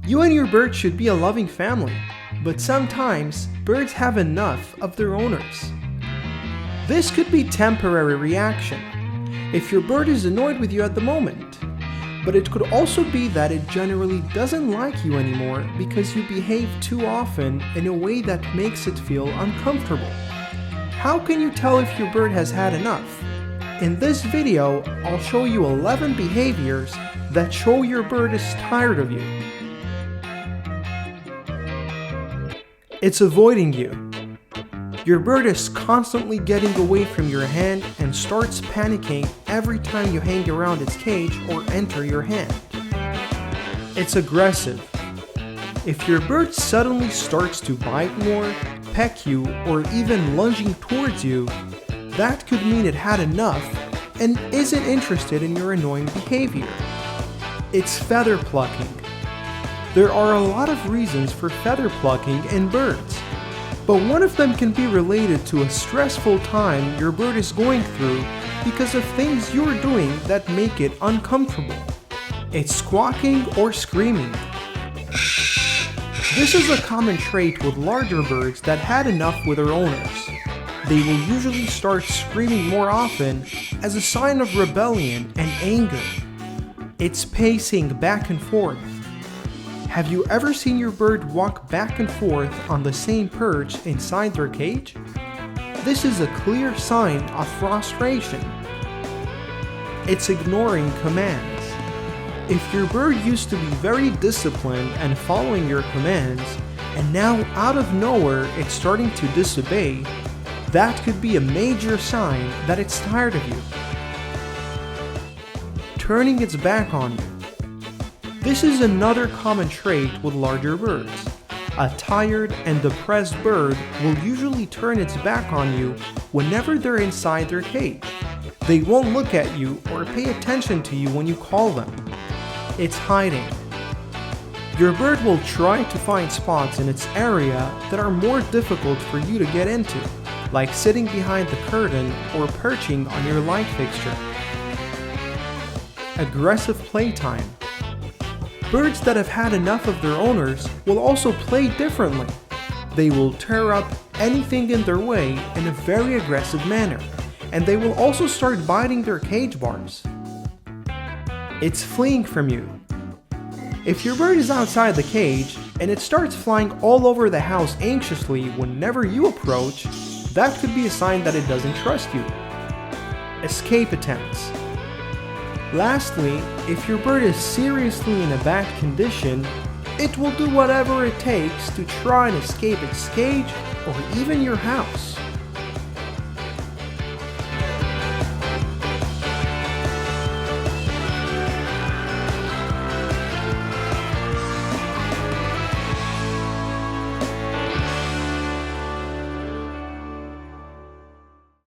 You and your bird should be a loving family, but sometimes birds have enough of their owners. This could be temporary reaction if your bird is annoyed with you at the moment, but it could also be that it generally doesn't like you anymore because you behave too often in a way that makes it feel uncomfortable. How can you tell if your bird has had enough? In this video, I'll show you 11 behaviors that show your bird is tired of you. It's avoiding you. Your bird is constantly getting away from your hand and starts panicking every time you hang around its cage or enter your hand. It's aggressive. If your bird suddenly starts to bite more, peck you, or even lunging towards you, that could mean it had enough and isn't interested in your annoying behavior. It's feather plucking. There are a lot of reasons for feather plucking in birds, but one of them can be related to a stressful time your bird is going through because of things you're doing that make it uncomfortable. It's squawking or screaming. This is a common trait with larger birds that had enough with their owners. They will usually start screaming more often as a sign of rebellion and anger. It's pacing back and forth. Have you ever seen your bird walk back and forth on the same perch inside their cage? This is a clear sign of frustration. It's ignoring commands. If your bird used to be very disciplined and following your commands, and now out of nowhere it's starting to disobey, that could be a major sign that it's tired of you. Turning its back on you. This is another common trait with larger birds. A tired and depressed bird will usually turn its back on you whenever they're inside their cage. They won't look at you or pay attention to you when you call them. It's hiding. Your bird will try to find spots in its area that are more difficult for you to get into, like sitting behind the curtain or perching on your light fixture. Aggressive playtime. Birds that have had enough of their owners will also play differently. They will tear up anything in their way in a very aggressive manner, and they will also start biting their cage bars. It's fleeing from you. If your bird is outside the cage and it starts flying all over the house anxiously whenever you approach, that could be a sign that it doesn't trust you. Escape attempts. Lastly, if your bird is seriously in a bad condition, it will do whatever it takes to try and escape its cage or even your house.